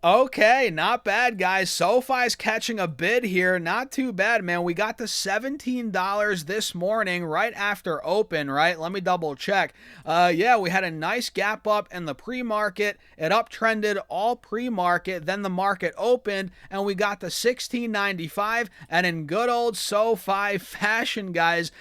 Okay, not bad, guys. SoFi's catching a bid here. Not too bad, man. We got to $17 this morning right after open, right? Let me double check. Yeah, we had a nice gap up in the pre-market. It uptrended all pre-market. Then the market opened, and we got to $16.95. And in good old SoFi fashion, guys,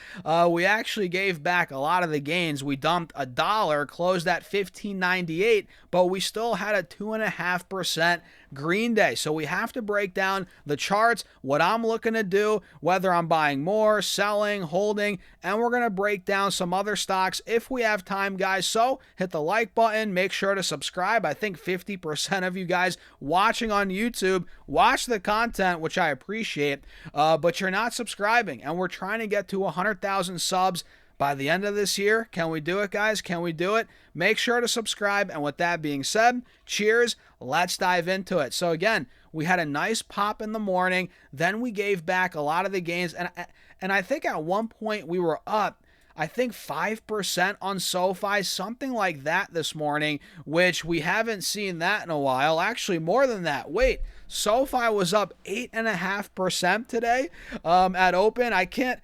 we actually gave back a lot of the gains. We dumped a dollar, closed at $15.98, but we still had a 2.5% green day. So we have to break down the charts, what I'm looking to do, whether I'm buying more, selling, holding, and we're going to break down some other stocks if we have time, guys. So hit the like button, make sure to subscribe. I think 50% of you guys watching on YouTube watch the content, which I appreciate, but you're not subscribing, and we're trying to get to 100,000 subs by the end of this year. Can we do it, guys? Can we do it? Make sure to subscribe. And with that being said, cheers. Let's dive into it. So again, we had a nice pop in the morning. Then we gave back a lot of the gains. And I think at one point we were up, I think 5% on SoFi, something like that this morning, which we haven't seen that in a while. Actually, more than that. Wait, SoFi was up 8.5% today at open. I can't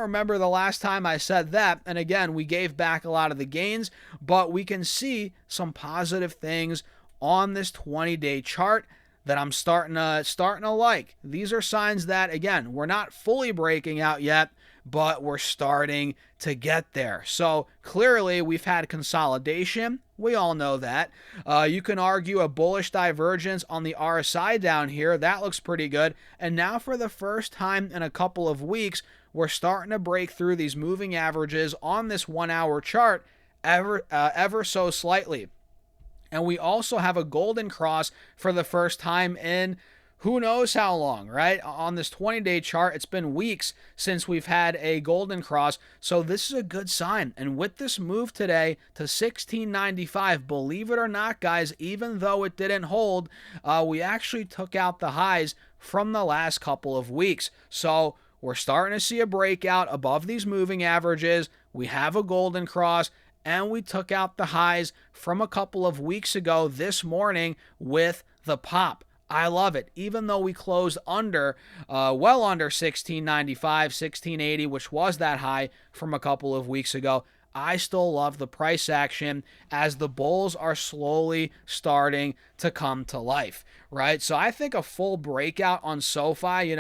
remember the last time I said that. And again, we gave back a lot of the gains, but we can see some positive things on this 20-day chart that I'm starting to like. These are signs that, again, we're not fully breaking out yet, but we're starting to get there. So clearly we've had consolidation. We all know that. You can argue a bullish divergence on the RSI down here. That looks pretty good. And now for the first time in a couple of weeks, we're starting to break through these moving averages on this 1 hour chart ever so slightly. And we also have a golden cross for the first time in who knows how long, right? On this 20-day chart, it's been weeks since we've had a golden cross. So this is a good sign. And with this move today to $16.95, believe it or not, guys, even though it didn't hold, we actually took out the highs from the last couple of weeks. So we're starting to see a breakout above these moving averages. We have a golden cross, and we took out the highs from a couple of weeks ago this morning with the pop. I love it. Even though we closed under, well under $16.95, $16.80, which was that high from a couple of weeks ago, I still love the price action as the bulls are slowly starting to come to life, right? So I think a full breakout on SoFi,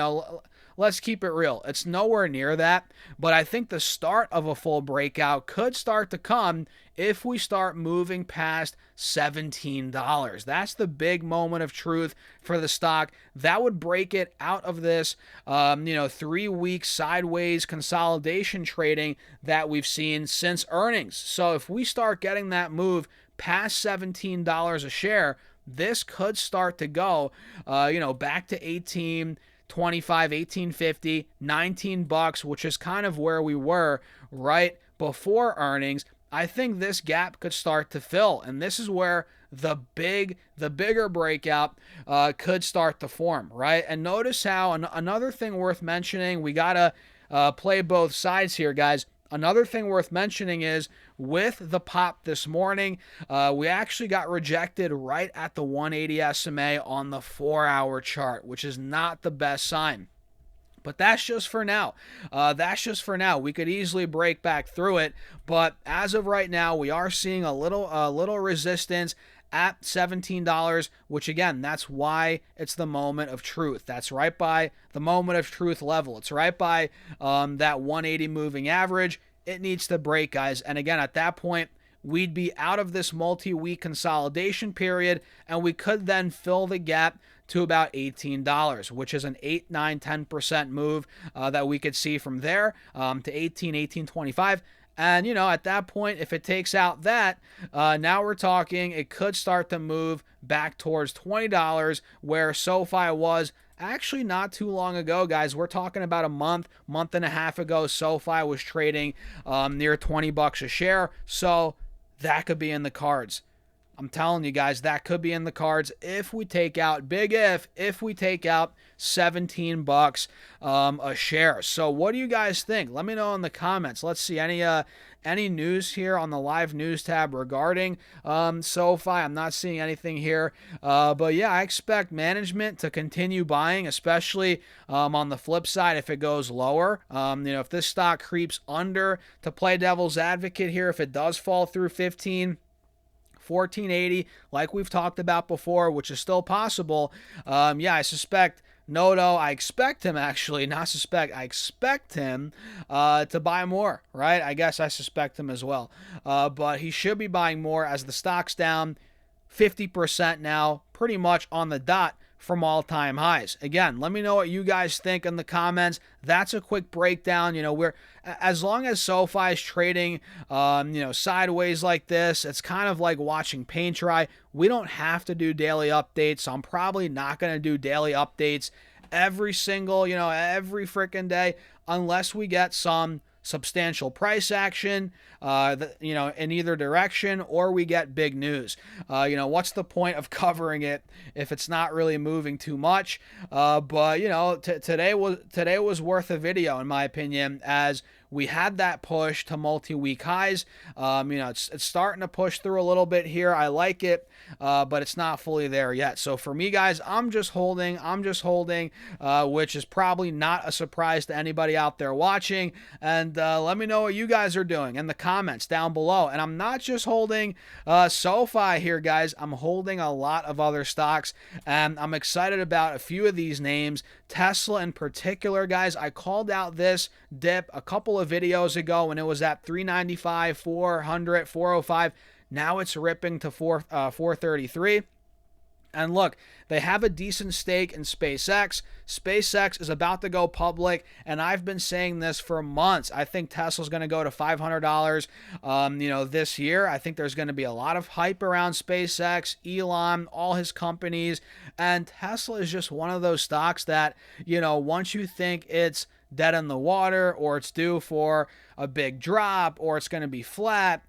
let's keep it real. It's nowhere near that, but I think the start of a full breakout could start to come if we start moving past $17. That's the big moment of truth for the stock. That would break it out of this, 3-week sideways consolidation trading that we've seen since earnings. So if we start getting that move past $17 a share, this could start to go, back to 18. 25, 18.50, $19, which is kind of where we were right before earnings. I think this gap could start to fill, and this is where the bigger breakout could start to form, right? And notice how another thing worth mentioning, we gotta play both sides here, guys. Another thing worth mentioning is with the pop this morning, we actually got rejected right at the 180 SMA on the 4-hour chart, which is not the best sign. But that's just for now. We could easily break back through it, but as of right now, we are seeing a little resistance at $17, which again, that's why it's the moment of truth. That's right by the moment of truth level. It's right by that 180 moving average. It needs to break, guys. And again, at that point, we'd be out of this multi-week consolidation period, and we could then fill the gap to about $18, which is an 8, 9, 10% move that we could see from there to 18, 18.25. And, at that point, if it takes out that, now we're talking it could start to move back towards $20, where SoFi was actually not too long ago, guys. We're talking about a month and a half ago, SoFi was trading near $20 a share. So that could be in the cards. I'm telling you guys, that could be in the cards if we take out, big if we take out $17 a share. So what do you guys think? Let me know in the comments. Let's see any news here on the live news tab regarding SoFi. I'm not seeing anything here. But yeah, I expect management to continue buying, especially on the flip side if it goes lower. If this stock creeps under, to play devil's advocate here, if it does fall through 1480, like we've talked about before, which is still possible. Yeah, I suspect Noto, I expect him actually, not suspect, I expect him to buy more, right? I guess I suspect him as well. But he should be buying more as the stock's down 50% now, pretty much on the dot from all-time highs. Again, let me know what you guys think in the comments. That's a quick breakdown. We're, as long as SoFi is trading sideways like this, it's kind of like watching paint dry. We don't have to do daily updates, so I'm probably not going to do daily updates every freaking day unless we get some substantial price action, in either direction, or we get big news. What's the point of covering it if it's not really moving too much? But today was worth a video in my opinion, as we had that push to multi-week highs. It's starting to push through a little bit here. I like it, but it's not fully there yet. So for me, guys, I'm just holding, which is probably not a surprise to anybody out there watching. And let me know what you guys are doing in the comments down below. And I'm not just holding SoFi here, guys. I'm holding a lot of other stocks, and I'm excited about a few of these names. Tesla in particular, guys. I called out this dip a couple of videos ago when it was at 395, 400, 405. Now it's ripping to 433. And look, they have a decent stake in SpaceX. SpaceX is about to go public, and I've been saying this for months. I think Tesla's going to go to $500, this year. I think there's going to be a lot of hype around SpaceX, Elon, all his companies, and Tesla is just one of those stocks that, once you think it's dead in the water, or it's due for a big drop, or it's going to be flat,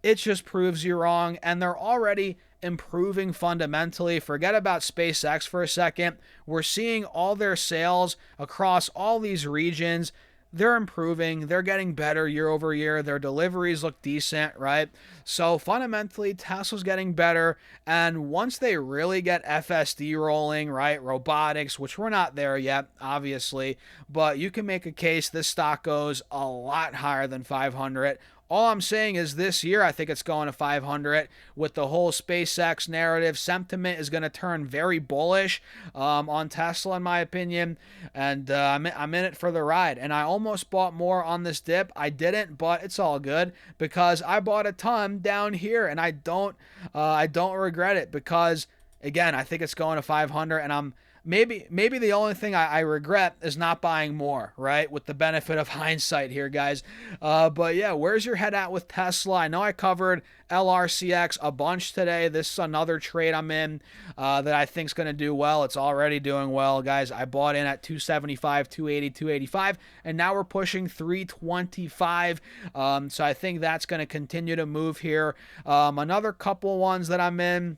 it just proves you wrong. And they're already improving fundamentally. Forget about SpaceX for a second. We're seeing all their sales across all these regions. They're improving. They're getting better year over year. Their deliveries look decent, right? So fundamentally, Tesla's getting better. And once they really get FSD rolling, right, robotics, which we're not there yet, obviously, but you can make a case this stock goes a lot higher than 500. All I'm saying is this year, I think it's going to 500 with the whole SpaceX narrative. Sentiment is going to turn very bullish on Tesla, in my opinion. And I'm in it for the ride. And I almost bought more on this dip. I didn't, but it's all good because I bought a ton down here, and I don't regret it because, again, I think it's going to 500, and I'm maybe the only thing I regret is not buying more, right? With the benefit of hindsight here, guys. But yeah, where's your head at with Tesla? I know I covered LRCX a bunch today. This is another trade I'm in that I think is going to do well. It's already doing well, guys. I bought in at 275, 280, 285, and now we're pushing 325. So I think that's going to continue to move here. Another couple ones that I'm in,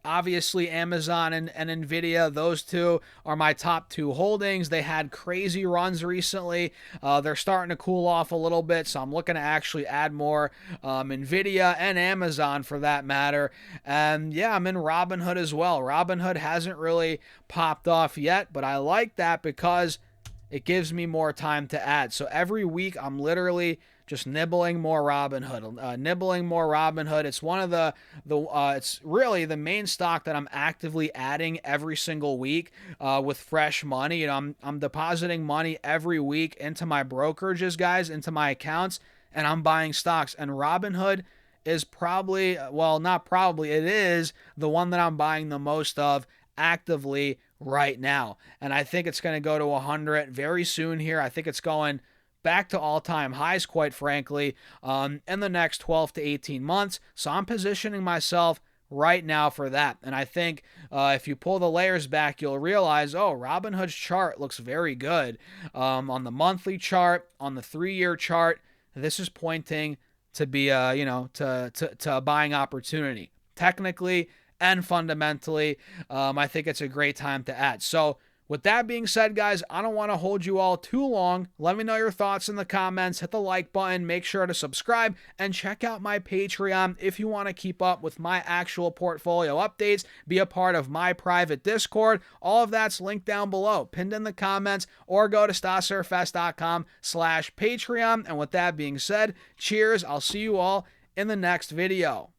obviously Amazon and Nvidia, those two are my top two holdings. They had crazy runs recently. They're starting to cool off a little bit, so I'm looking to actually add more Nvidia and Amazon for that matter. And yeah, I'm in Robinhood as well. Robinhood hasn't really popped off yet, but I like that because it gives me more time to add. So every week I'm literally just nibbling more Robinhood. It's one of it's really the main stock that I'm actively adding every single week with fresh money. I'm depositing money every week into my brokerages, guys, into my accounts, and I'm buying stocks. And Robinhood is probably, well, not probably, it is the one that I'm buying the most of actively right now. And I think it's going to go to 100 very soon here. I think it's going back to all-time highs, quite frankly, in the next 12 to 18 months. So I'm positioning myself right now for that. And I think if you pull the layers back, you'll realize, oh, Robinhood's chart looks very good. On the monthly chart, on the 3-year chart, this is pointing to be to a buying opportunity. technically and fundamentally. I think it's a great time to add. So with that being said, guys, I don't want to hold you all too long. Let me know your thoughts in the comments. Hit the like button. Make sure to subscribe and check out my Patreon if you want to keep up with my actual portfolio updates. Be a part of my private Discord. All of that's linked down below, pinned in the comments, or go to stasurfest.com/Patreon. And with that being said, cheers. I'll see you all in the next video.